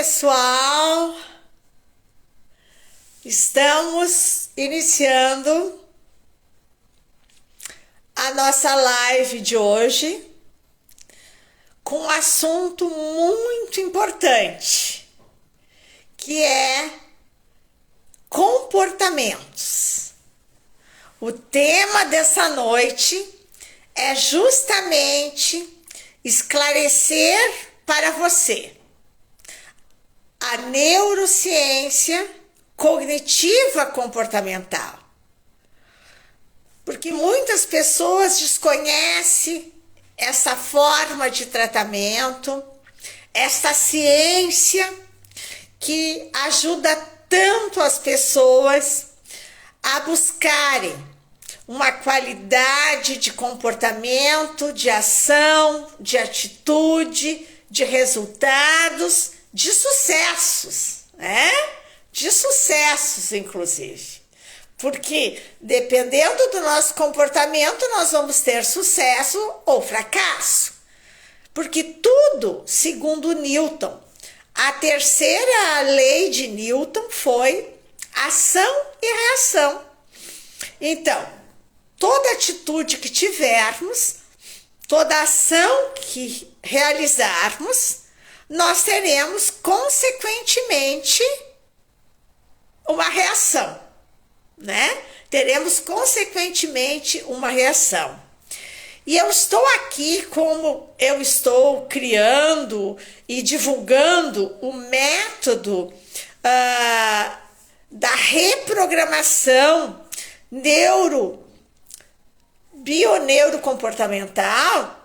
pessoal, estamos iniciando a nossa live de hoje com um assunto muito importante, que é comportamentos. O tema dessa noite é justamente esclarecer para você a neurociência cognitiva comportamental. Porque muitas pessoas desconhecem essa forma de tratamento, essa ciência que ajuda tanto as pessoas a buscarem uma qualidade de comportamento, de ação, de atitude, de resultados, de sucessos, né? De sucessos, inclusive. Porque, dependendo do nosso comportamento, nós vamos ter sucesso ou fracasso. Porque tudo, segundo Newton, a terceira lei de Newton foi ação e reação. Então, toda atitude que tivermos, toda ação que realizarmos, nós teremos, consequentemente, uma reação, né? Teremos, consequentemente, uma reação. E eu estou aqui, como eu estou criando e divulgando o método da reprogramação bioneurocomportamental.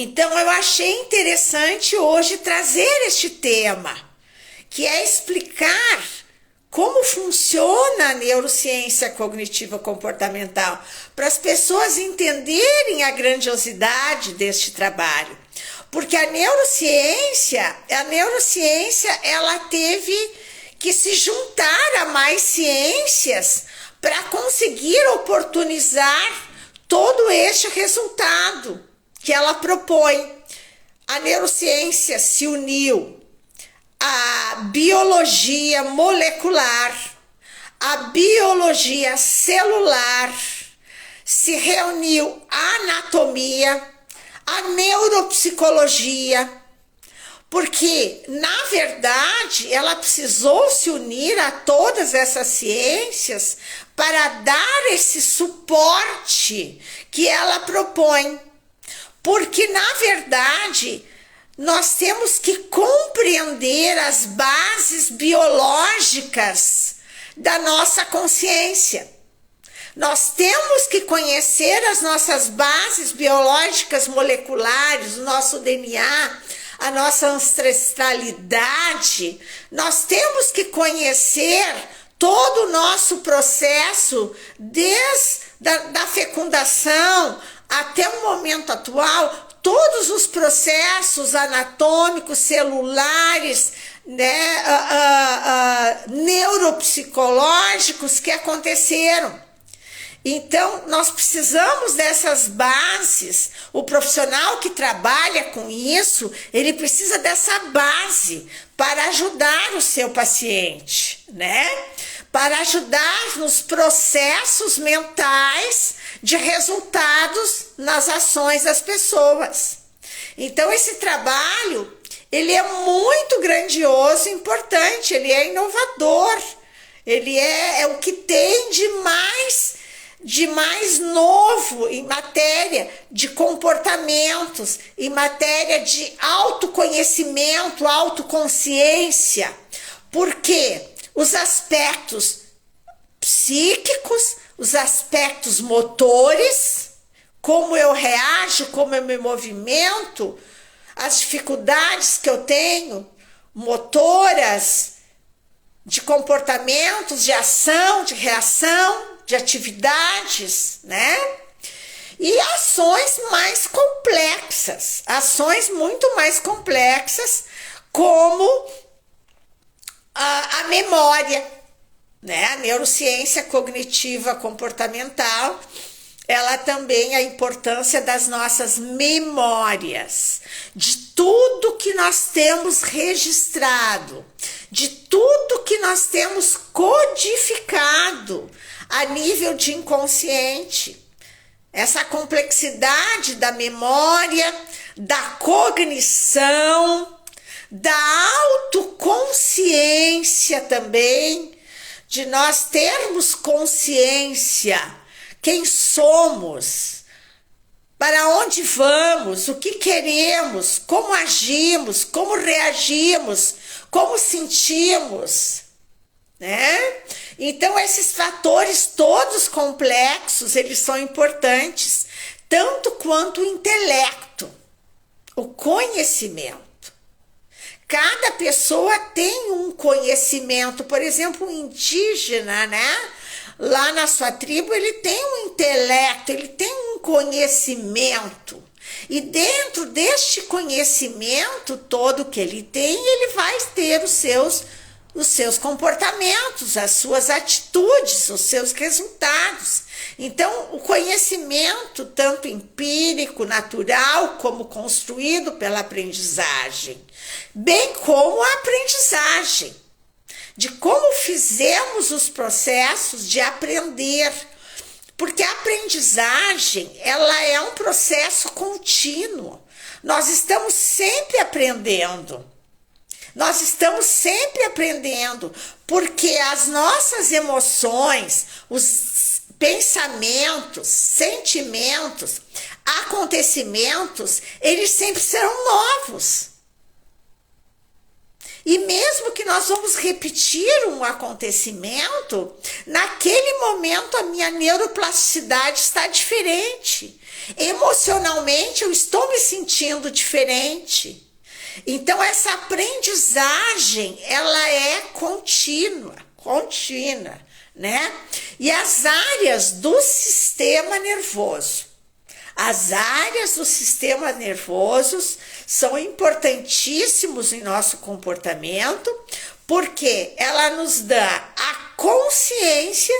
Então eu achei interessante hoje trazer este tema, que é explicar como funciona a neurociência cognitiva comportamental, para as pessoas entenderem a grandiosidade deste trabalho. Porque a neurociência ela teve que se juntar a mais ciências para conseguir oportunizar todo este resultado que ela propõe. A neurociência se uniu à biologia molecular, à biologia celular, se reuniu a anatomia, a neuropsicologia, porque, na verdade, ela precisou se unir a todas essas ciências para dar esse suporte que ela propõe. Porque, na verdade, nós temos que compreender as bases biológicas da nossa consciência. Nós temos que conhecer as nossas bases biológicas moleculares, o nosso DNA, a nossa ancestralidade. Nós temos que conhecer todo o nosso processo, desde da fecundação até o momento atual, todos os processos anatômicos, celulares, né, neuropsicológicos que aconteceram. Então, nós precisamos dessas bases. O profissional que trabalha com isso, ele precisa dessa base para ajudar o seu paciente, né? Para ajudar nos processos mentais de resultados nas ações das pessoas. Então, esse trabalho, ele é muito grandioso e importante, ele é inovador, ele é o que tem de mais novo em matéria de comportamentos, em matéria de autoconhecimento, autoconsciência, porque os aspectos psíquicos, os aspectos motores, como eu reajo, como eu me movimento, as dificuldades que eu tenho, motoras, de comportamentos, de ação, de reação, de atividades, né? E ações mais complexas, ações muito mais complexas, como a memória, né? A neurociência cognitiva comportamental, ela também a importância das nossas memórias, de tudo que nós temos registrado, de tudo que nós temos codificado a nível de inconsciente. Essa complexidade da memória, da cognição, da autoconsciência também, de nós termos consciência, quem somos, para onde vamos, o que queremos, como agimos, como reagimos, como sentimos, né? Então esses fatores todos complexos, eles são importantes, tanto quanto o intelecto, o conhecimento. Cada pessoa tem um conhecimento, por exemplo, o indígena, né? Lá na sua tribo, ele tem um intelecto, ele tem um conhecimento. E dentro deste conhecimento todo que ele tem, ele vai ter os seus comportamentos, as suas atitudes, os seus resultados. Então, o conhecimento, tanto empírico, natural, como construído pela aprendizagem, bem como a aprendizagem, de como fizemos os processos de aprender, porque a aprendizagem, ela é um processo contínuo. Nós estamos sempre aprendendo. Nós estamos sempre aprendendo, porque as nossas emoções, os pensamentos, sentimentos, acontecimentos, eles sempre serão novos. E mesmo que nós vamos repetir um acontecimento, naquele momento a minha neuroplasticidade está diferente. Emocionalmente eu estou me sentindo diferente. Então essa aprendizagem, ela é contínua, né? E as áreas do sistema nervoso. As áreas do sistema nervoso são importantíssimos em nosso comportamento, porque ela nos dá a consciência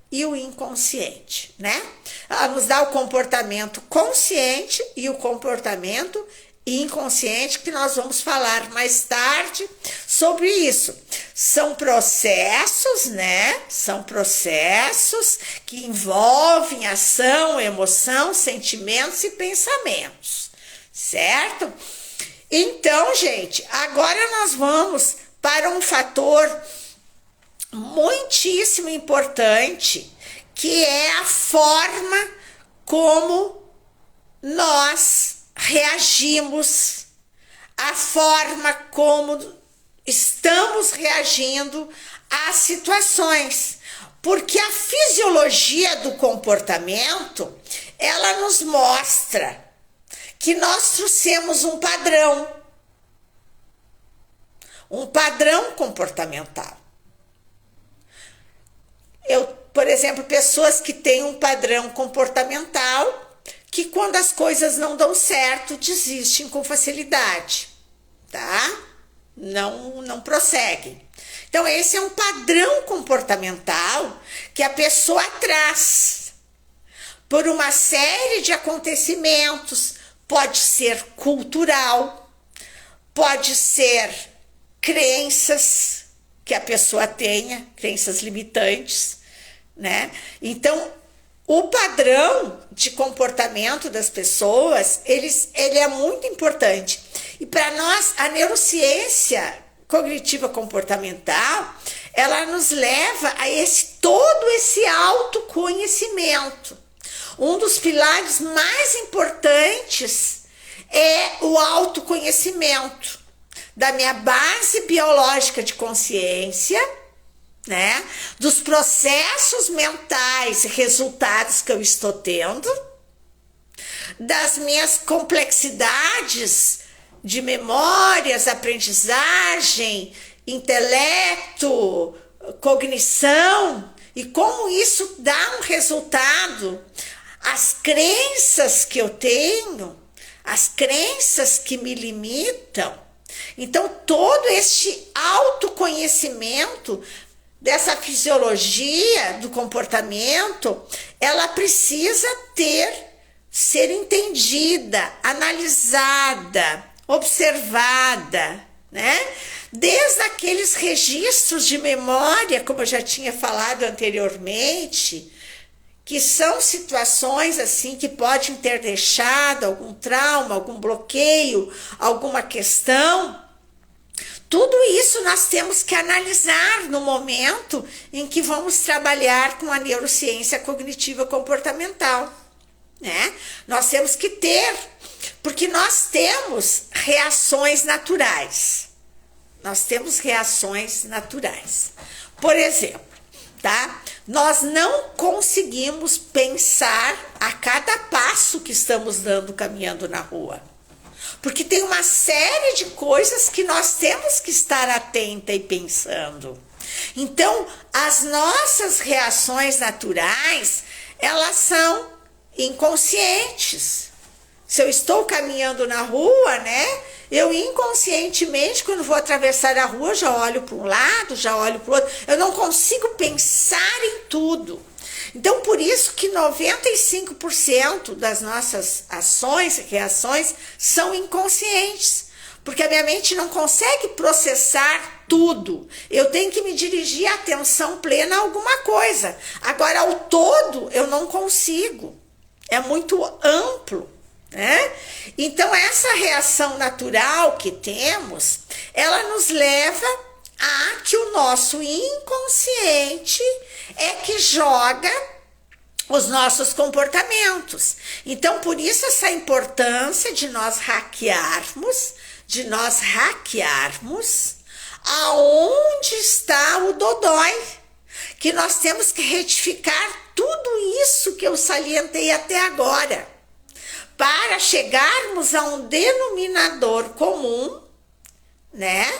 e o inconsciente, né? Ela nos dá o comportamento consciente e o comportamento inconsciente, que nós vamos falar mais tarde sobre isso. São processos, né? São processos que envolvem ação, emoção, sentimentos e pensamentos, certo? Então, gente, agora nós vamos para um fator muitíssimo importante, que é a forma como nós reagimos, a forma como estamos reagindo às situações, porque a fisiologia do comportamento, ela nos mostra que nós trouxemos um padrão comportamental. Por exemplo, pessoas que têm um padrão comportamental, que quando as coisas não dão certo, desistem com facilidade, tá? Não prosseguem. Então, esse é um padrão comportamental que a pessoa traz por uma série de acontecimentos. Pode ser cultural, pode ser crenças que a pessoa tenha, crenças limitantes, né? Então, o padrão de comportamento das pessoas, ele é muito importante. E para nós, a neurociência cognitiva comportamental, ela nos leva a todo esse autoconhecimento. Um dos pilares mais importantes é o autoconhecimento da minha base biológica de consciência, né? Dos processos mentais e resultados que eu estou tendo, das minhas complexidades de memórias, aprendizagem, intelecto, cognição, e como isso dá um resultado, as crenças que eu tenho, as crenças que me limitam. Então, todo este autoconhecimento dessa fisiologia do comportamento, ela precisa ser entendida, analisada, observada, né? Desde aqueles registros de memória, como eu já tinha falado anteriormente, que são situações assim que podem ter deixado algum trauma, algum bloqueio, alguma questão. Tudo isso nós temos que analisar no momento em que vamos trabalhar com a neurociência cognitiva comportamental, né? Nós temos que ter, porque nós temos reações naturais. Nós temos reações naturais. Por exemplo, tá? Nós não conseguimos pensar a cada passo que estamos dando caminhando na rua. Porque tem uma série de coisas que nós temos que estar atenta e pensando. Então, as nossas reações naturais, elas são inconscientes. Se eu estou caminhando na rua, né? Eu inconscientemente, quando vou atravessar a rua, já olho para um lado, já olho para o outro. Eu não consigo pensar em tudo. Então, por isso que 95% das nossas ações e reações são inconscientes. Porque a minha mente não consegue processar tudo. Eu tenho que me dirigir a atenção plena a alguma coisa. Agora, ao todo, eu não consigo. É muito amplo, né? Então, essa reação natural que temos, ela nos leva a que o nosso inconsciente é que joga os nossos comportamentos. Então, por isso essa importância de nós hackearmos aonde está o dodói, que nós temos que retificar tudo isso que eu salientei até agora, para chegarmos a um denominador comum, né?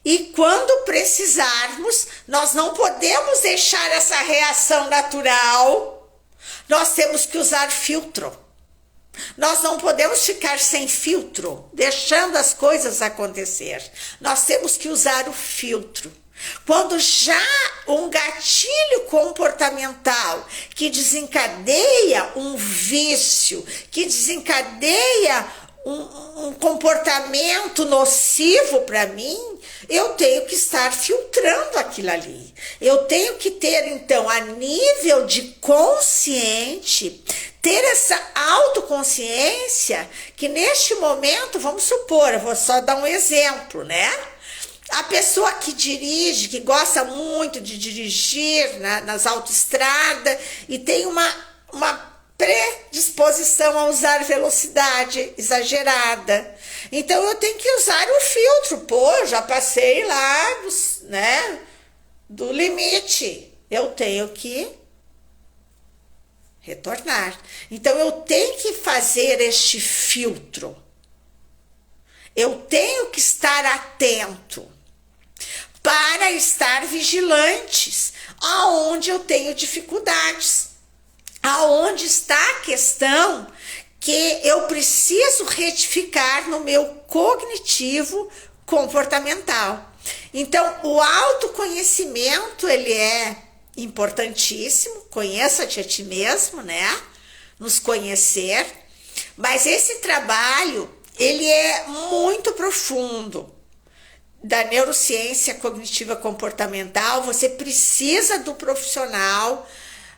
E quando precisarmos, nós não podemos deixar essa reação natural, nós temos que usar filtro. Nós não podemos ficar sem filtro, deixando as coisas acontecer. Nós temos que usar o filtro. Quando já um gatilho comportamental que desencadeia um vício, que desencadeia um comportamento nocivo para mim, eu tenho que estar filtrando aquilo ali. Eu tenho que ter, então, a nível de consciente, ter essa autoconsciência que neste momento, vamos supor, eu vou só dar um exemplo, né? A pessoa que dirige, que gosta muito de dirigir nas autoestradas e tem uma predisposição a usar velocidade exagerada. Então, eu tenho que usar o filtro. Pô, já passei lá do limite. Eu tenho que retornar. Então, eu tenho que fazer este filtro. Eu tenho que estar atento para estar vigilantes aonde eu tenho dificuldades. Aonde está a questão que eu preciso retificar no meu cognitivo comportamental. Então, o autoconhecimento, ele é importantíssimo. Conheça-te a ti mesmo, né? Nos conhecer. Mas esse trabalho, ele é muito profundo. Da neurociência cognitiva comportamental, você precisa do profissional,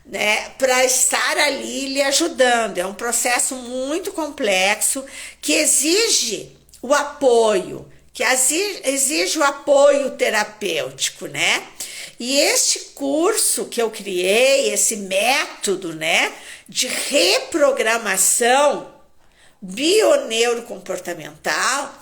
né, para estar ali lhe ajudando. É um processo muito complexo que exige o apoio, que exige o apoio terapêutico, né? E este curso que eu criei, esse método, né, de reprogramação bioneurocomportamental,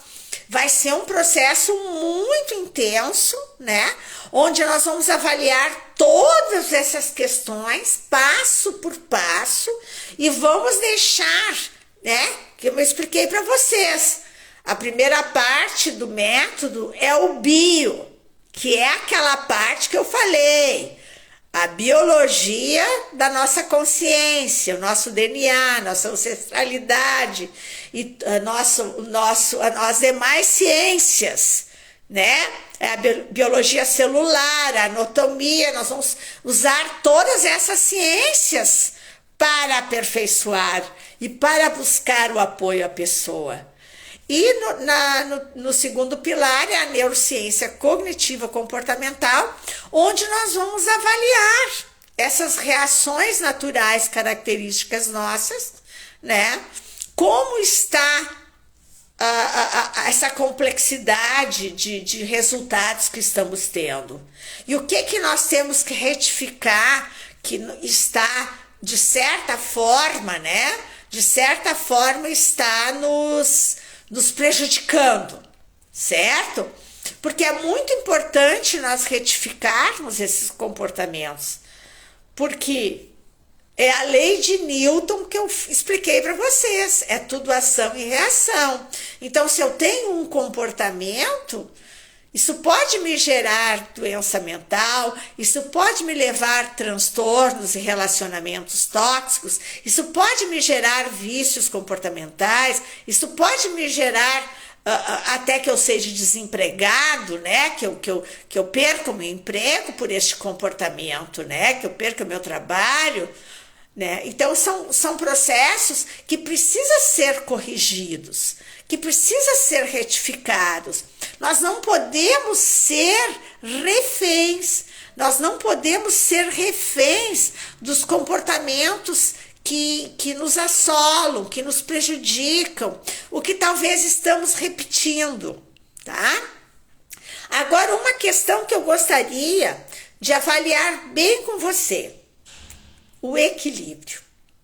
vai ser um processo muito intenso, né? Onde nós vamos avaliar todas essas questões, passo por passo, e vamos deixar, né? Que eu expliquei para vocês. A primeira parte do método é o bio, que é aquela parte que eu falei. A biologia da nossa consciência, o nosso DNA, nossa ancestralidade e as demais ciências né? É a biologia celular, a anatomia, nós vamos usar todas essas ciências para aperfeiçoar e para buscar o apoio à pessoa. E no segundo pilar é a neurociência cognitiva comportamental, onde nós vamos avaliar essas reações naturais características nossas, né? Como está essa complexidade de resultados que estamos tendo. E o que nós temos que retificar que está, de certa forma, né? De certa forma está nos prejudicando, certo? Porque é muito importante nós retificarmos esses comportamentos. Porque é a lei de Newton que eu expliquei para vocês. É tudo ação e reação. Então, se eu tenho um comportamento, isso pode me gerar doença mental, isso pode me levar a transtornos e relacionamentos tóxicos, isso pode me gerar vícios comportamentais, isso pode me gerar até que eu seja desempregado, né? Que eu perca o meu emprego por este comportamento, né? Que eu perca o meu trabalho. Né? Então, são processos que precisam ser corrigidos, que precisam ser retificados. Nós não podemos ser reféns, nós não podemos ser reféns dos comportamentos que nos assolam, que nos prejudicam, o que talvez estamos repetindo, tá? Agora, uma questão que eu gostaria de avaliar bem com você. O equilíbrio,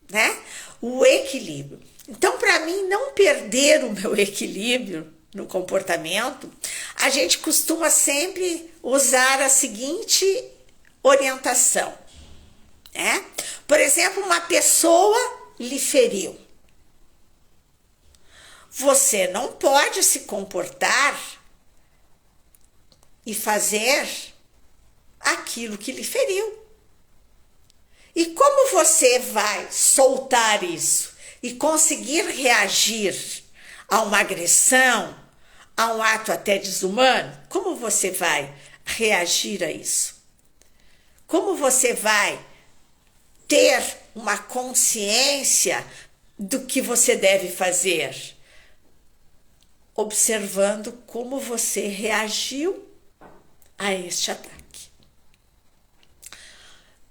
né? O equilíbrio. Então, para mim não perder o meu equilíbrio no comportamento, a gente costuma sempre usar a seguinte orientação, né? Por exemplo, uma pessoa lhe feriu. Você não pode se comportar e fazer aquilo que lhe feriu. E como você vai soltar isso e conseguir reagir a uma agressão, a um ato até desumano? Como você vai reagir a isso? Como você vai ter uma consciência do que você deve fazer? Observando como você reagiu a este ataque.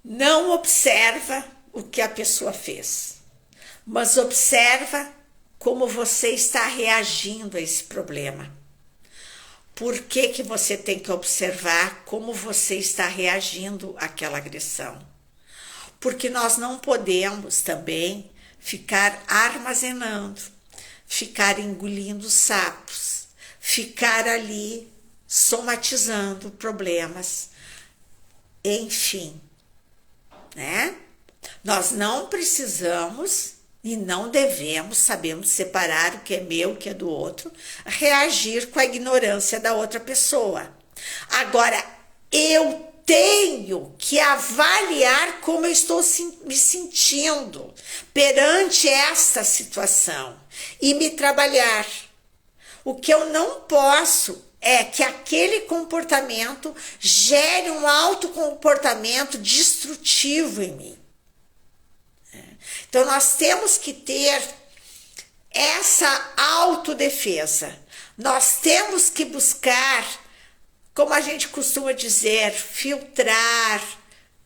Não observa o que a pessoa fez, mas observa como você está reagindo a esse problema. Por que você tem que observar como você está reagindo àquela agressão? Porque nós não podemos também ficar armazenando, ficar engolindo sapos, ficar ali somatizando problemas, enfim. Né? Nós não precisamos e não devemos, sabemos separar o que é meu, o que é do outro, reagir com a ignorância da outra pessoa. Agora, eu tenho que avaliar como eu estou me sentindo perante esta situação e me trabalhar. O que eu não posso é que aquele comportamento gere um autocomportamento destrutivo em mim. Então, nós temos que ter essa autodefesa. Nós temos que buscar, como a gente costuma dizer, filtrar,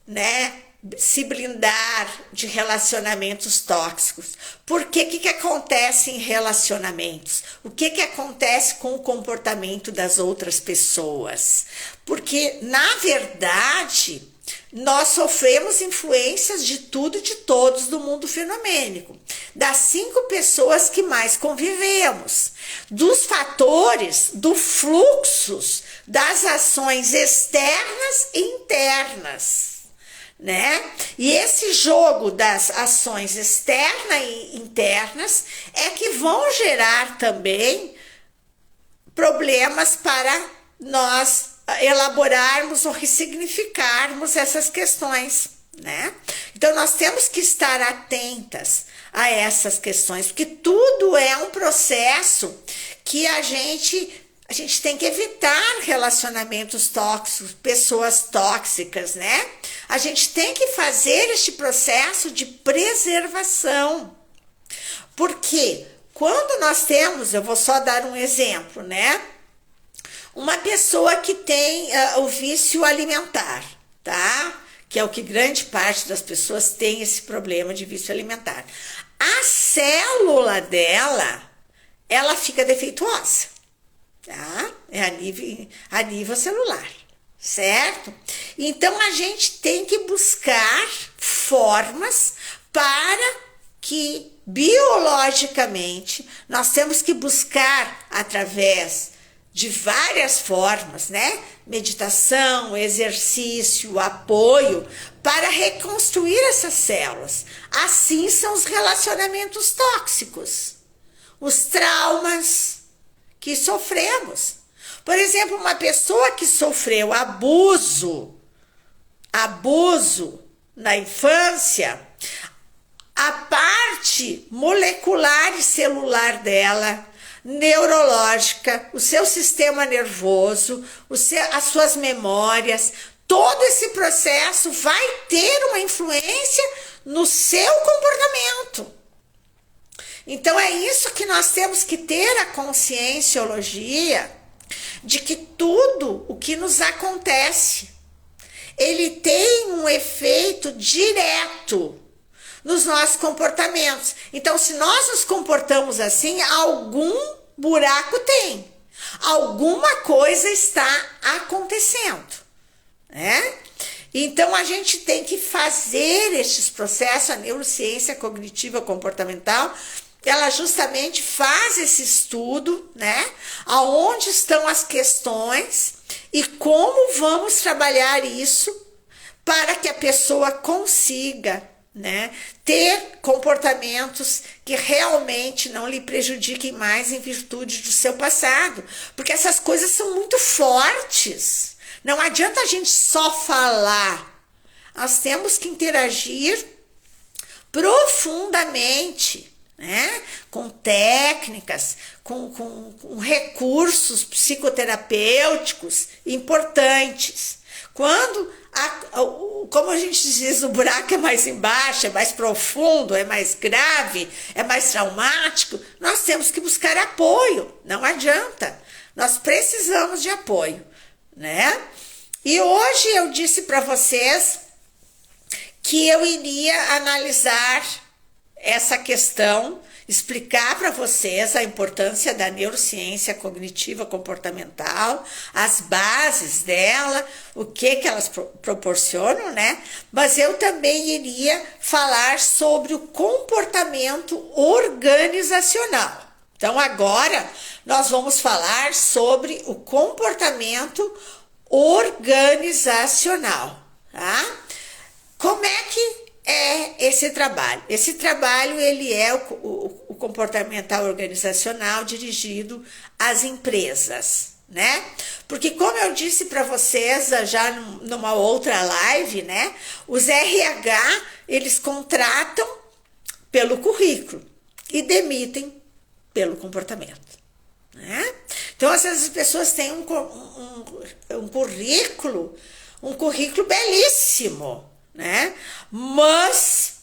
né? Se blindar de relacionamentos tóxicos. Porque o que acontece em relacionamentos? O que acontece com o comportamento das outras pessoas? Porque, na verdade, nós sofremos influências de tudo e de todos do mundo fenomênico. Das 5 pessoas que mais convivemos. Dos fatores, dos fluxos, das ações externas e internas. Né? E esse jogo das ações externas e internas é que vão gerar também problemas para nós elaborarmos ou ressignificarmos essas questões, né? Então nós temos que estar atentas a essas questões, porque tudo é um processo que a gente A gente tem que evitar relacionamentos tóxicos, pessoas tóxicas, né? A gente tem que fazer este processo de preservação. Porque quando nós temos, eu vou só dar um exemplo, né? Uma pessoa que tem o vício alimentar, tá? Que é o que grande parte das pessoas tem, esse problema de vício alimentar. A célula dela, ela fica defeituosa, tá? É a nível celular, certo? Então a gente tem que buscar formas para que biologicamente nós temos que buscar através de várias formas, né? Meditação, exercício, apoio, para reconstruir essas células. Assim são os relacionamentos tóxicos, os traumas que sofremos. Por exemplo, uma pessoa que sofreu abuso na infância, a parte molecular e celular dela, neurológica, o seu sistema nervoso, as suas memórias, todo esse processo vai ter uma influência no seu comportamento. Então é isso que nós temos que ter a conscienciologia de que tudo o que nos acontece, ele tem um efeito direto nos nossos comportamentos. Então, se nós nos comportamos assim, algum buraco tem. Alguma coisa está acontecendo, né? Então, a gente tem que fazer estes processos. A neurociência cognitiva comportamental, ela justamente faz esse estudo, né? Aonde estão as questões e como vamos trabalhar isso para que a pessoa consiga, né, ter comportamentos que realmente não lhe prejudiquem mais em virtude do seu passado, porque essas coisas são muito fortes. Não adianta a gente só falar, nós temos que interagir profundamente, né, com técnicas, com recursos psicoterapêuticos importantes. Quando, como a gente diz, o buraco é mais embaixo, é mais profundo, é mais grave, é mais traumático, nós temos que buscar apoio, não adianta. Nós precisamos de apoio, né? E hoje eu disse para vocês que eu iria analisar essa questão, explicar para vocês a importância da neurociência cognitiva comportamental, as bases dela, o que elas proporcionam, né? Mas eu também iria falar sobre o comportamento organizacional. Então agora nós vamos falar sobre o comportamento organizacional, tá? Como é que é esse trabalho? Esse trabalho, ele é o comportamental organizacional dirigido às empresas, né? Porque como eu disse para vocês já numa outra live, né? Os RH, eles contratam pelo currículo e demitem pelo comportamento, né? Então essas pessoas têm um currículo belíssimo, né? Mas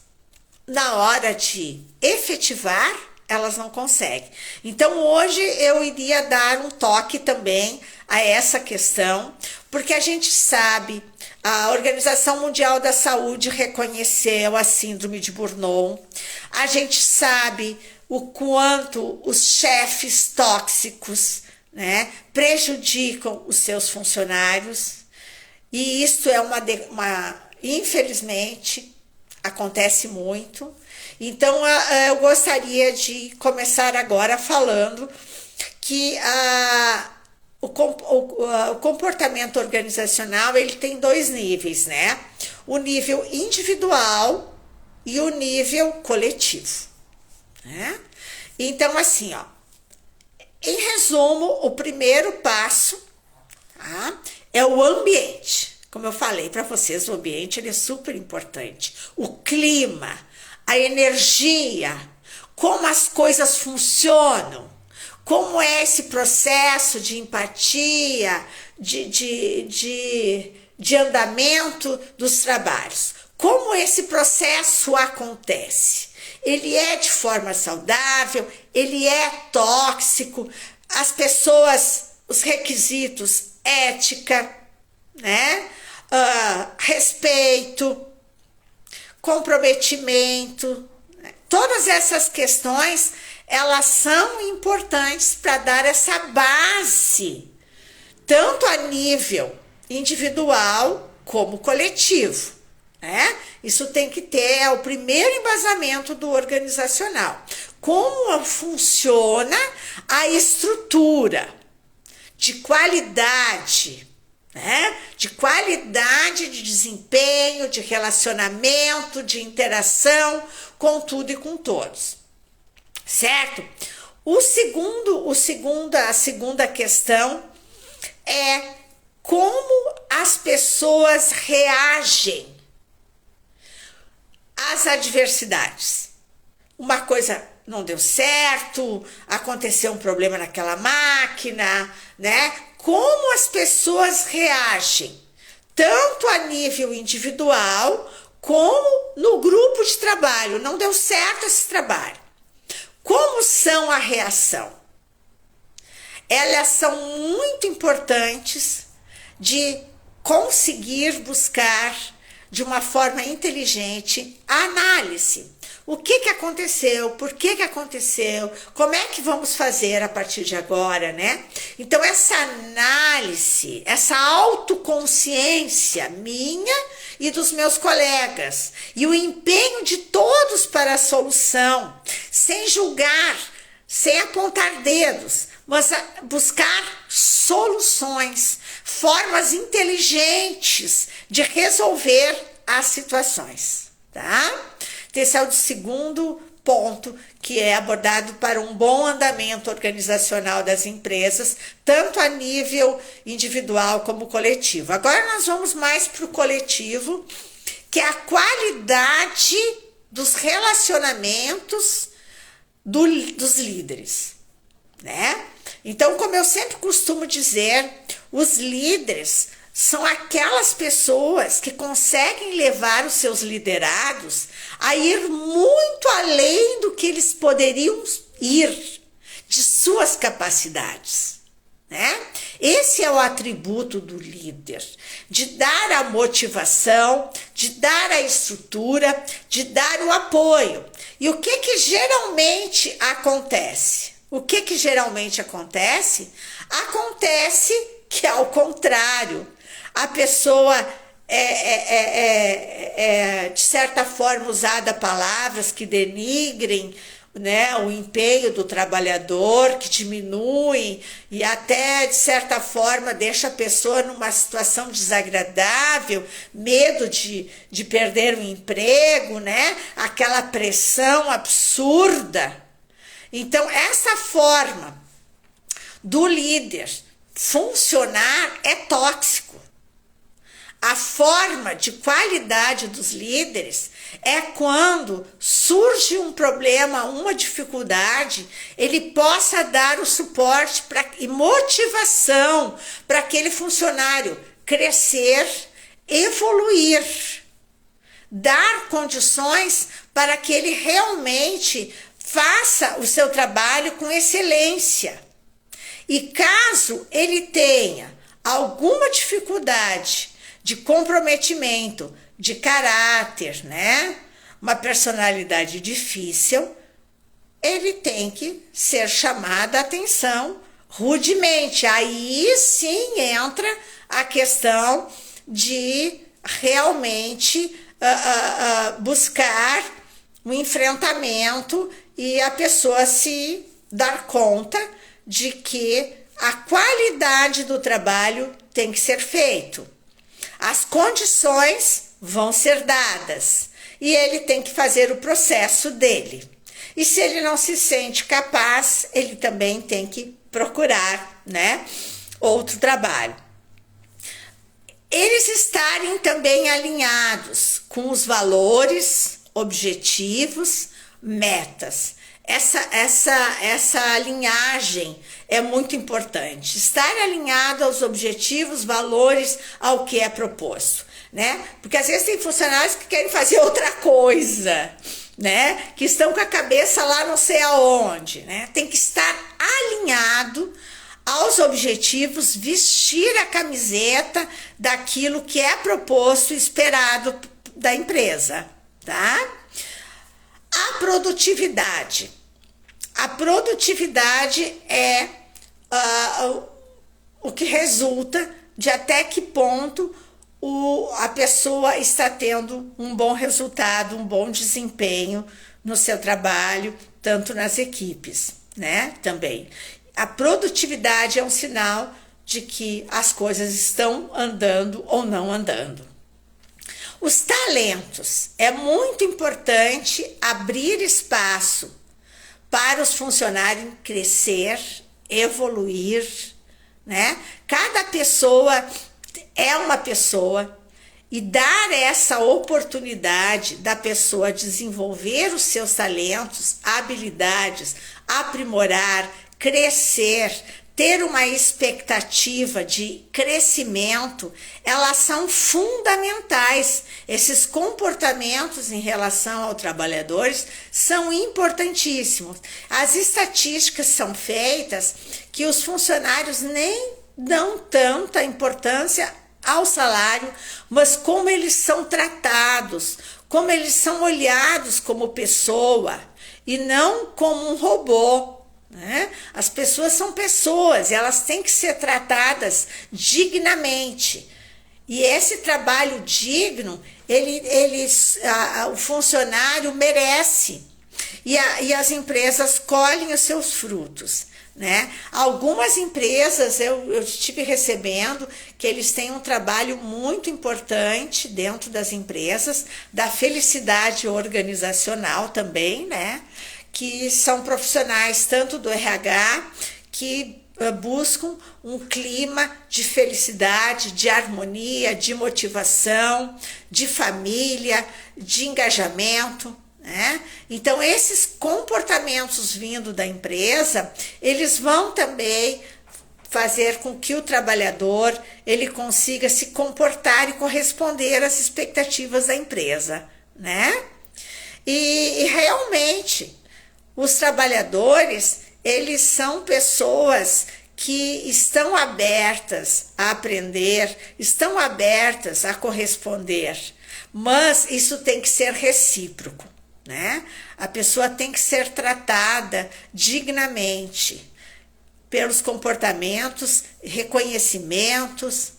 na hora de efetivar, elas não conseguem. Então hoje eu iria dar um toque também a essa questão, porque a gente sabe, a Organização Mundial da Saúde reconheceu a síndrome de Burnout. A gente sabe o quanto os chefes tóxicos, né, prejudicam os seus funcionários. E isso é infelizmente, acontece muito. Então, eu gostaria de começar agora falando que o comportamento organizacional, ele tem dois níveis, né? O nível individual e o nível coletivo, né? Então, assim, ó, em resumo, o primeiro passo, tá, é o ambiente. Como eu falei para vocês, o ambiente, ele é super importante. O clima, a energia, como as coisas funcionam, como é esse processo de empatia, de andamento dos trabalhos. Como esse processo acontece? Ele é de forma saudável, ele é tóxico, as pessoas, os requisitos, ética, né? Respeito, comprometimento, né? Todas essas questões, elas são importantes para dar essa base, tanto a nível individual como coletivo, né? Isso tem que ter, é o primeiro embasamento do organizacional. Como funciona a estrutura de qualidade, né? De qualidade de desempenho, de relacionamento, de interação com tudo e com todos, certo? A segunda questão é como as pessoas reagem às adversidades. Uma coisa não deu certo, aconteceu um problema naquela máquina, né? Como as pessoas reagem, tanto a nível individual como no grupo de trabalho. Não deu certo esse trabalho. Como são a reação? Elas são muito importantes de conseguir buscar de uma forma inteligente a análise. O que aconteceu? Por que aconteceu? Como é que vamos fazer a partir de agora, né? Então, essa análise, essa autoconsciência minha e dos meus colegas, e o empenho de todos para a solução, sem julgar, sem apontar dedos, mas buscar soluções, formas inteligentes de resolver as situações, tá? Esse é o segundo ponto que é abordado para um bom andamento organizacional das empresas, tanto a nível individual como coletivo. Agora nós vamos mais para o coletivo, que é a qualidade dos relacionamentos dos líderes, né? Então, como eu sempre costumo dizer, os líderes são aquelas pessoas que conseguem levar os seus liderados a ir muito além do que eles poderiam ir, de suas capacidades, né? Esse é o atributo do líder, de dar a motivação, de dar a estrutura, de dar o apoio. E o que geralmente acontece? Acontece que, ao contrário, a pessoa de certa forma, usada palavras que denigrem, né, o empenho do trabalhador, que diminuem e até, de certa forma, deixa a pessoa numa situação desagradável, medo de perder o emprego, né, aquela pressão absurda. Então, essa forma do líder funcionar é tóxico. A forma de qualidade dos líderes é quando surge um problema, uma dificuldade, ele possa dar o suporte e motivação para aquele funcionário crescer, evoluir, dar condições para que ele realmente faça o seu trabalho com excelência. E caso ele tenha alguma dificuldade de comprometimento, de caráter, né? Uma personalidade difícil, ele tem que ser chamado a atenção rudemente. Aí sim entra a questão de realmente buscar um enfrentamento e a pessoa se dar conta de que a qualidade do trabalho tem que ser feito. As condições vão ser dadas e ele tem que fazer o processo dele. E se ele não se sente capaz, ele também tem que procurar, né, outro trabalho. Eles estarem também alinhados com os valores, objetivos, metas. essa linhagem é muito importante. Estar alinhado aos objetivos, valores, ao que é proposto, né? Porque às vezes tem funcionários que querem fazer outra coisa, né? Que estão com a cabeça lá não sei aonde, né? Tem que estar alinhado aos objetivos, vestir a camiseta daquilo que é proposto e esperado da empresa, tá? A produtividade. A produtividade é o que resulta de até que ponto a pessoa está tendo um bom resultado, um bom desempenho no seu trabalho, tanto nas equipes, né? Também. A produtividade é um sinal de que as coisas estão andando ou não andando. Os talentos. É muito importante abrir espaço para os funcionários crescer, evoluir, né? Cada pessoa é uma pessoa e dar essa oportunidade da pessoa desenvolver os seus talentos, habilidades, aprimorar, crescer, ter uma expectativa de crescimento, elas são fundamentais. Esses comportamentos em relação aos trabalhadores são importantíssimos. As estatísticas são feitas que os funcionários nem dão tanta importância ao salário, mas como eles são tratados, como eles são olhados como pessoa e não como um robô. Né? As pessoas são pessoas e elas têm que ser tratadas dignamente. E esse trabalho digno, o funcionário merece. E as empresas colhem os seus frutos. Né? Algumas empresas eu estive recebendo que eles têm um trabalho muito importante dentro das empresas, da felicidade organizacional também, né? Que são profissionais tanto do RH que buscam um clima de felicidade, de harmonia, de motivação, de família, de engajamento, né? Então esses comportamentos vindo da empresa, eles vão também fazer com que o trabalhador ele consiga se comportar e corresponder às expectativas da empresa, né? E realmente os trabalhadores, eles são pessoas que estão abertas a aprender, estão abertas a corresponder, mas isso tem que ser recíproco, né? A pessoa tem que ser tratada dignamente pelos comportamentos, reconhecimentos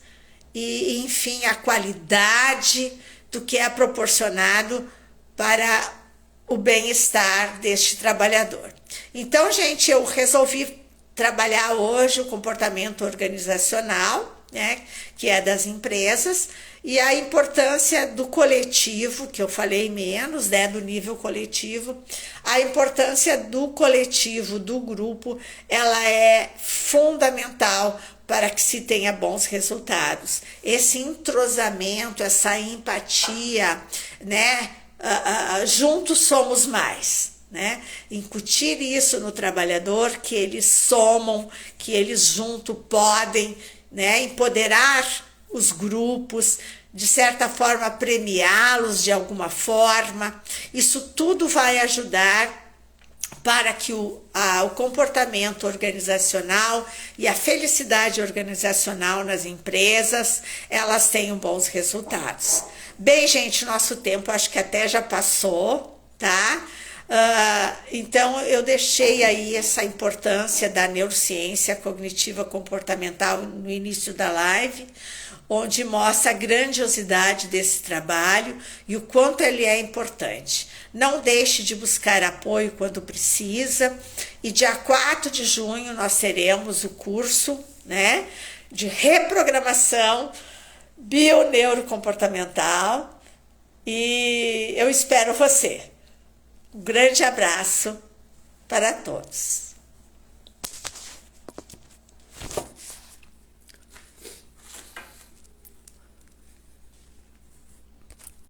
e, enfim, a qualidade do que é proporcionado para o bem-estar deste trabalhador. Então, gente, eu resolvi trabalhar hoje o comportamento organizacional, né, que é das empresas, e a importância do coletivo, que eu falei menos, né, do nível coletivo. A importância do coletivo, do grupo, ela é fundamental para que se tenha bons resultados. Esse entrosamento, essa empatia, né, juntos somos mais, né? Incutir isso no trabalhador, que eles somam, que eles juntos podem, né, empoderar os grupos, de certa forma premiá-los de alguma forma. Isso tudo vai ajudar para que o comportamento organizacional e a felicidade organizacional nas empresas, elas tenham bons resultados. Bem, gente, nosso tempo acho que até já passou, tá? Então, eu deixei aí essa importância da neurociência cognitiva comportamental no início da live, onde mostra a grandiosidade desse trabalho e o quanto ele é importante. Não deixe de buscar apoio quando precisa. E dia 4 de junho nós teremos o curso, né, de reprogramação bioneurocompportamental e eu espero você. Um grande abraço para todos.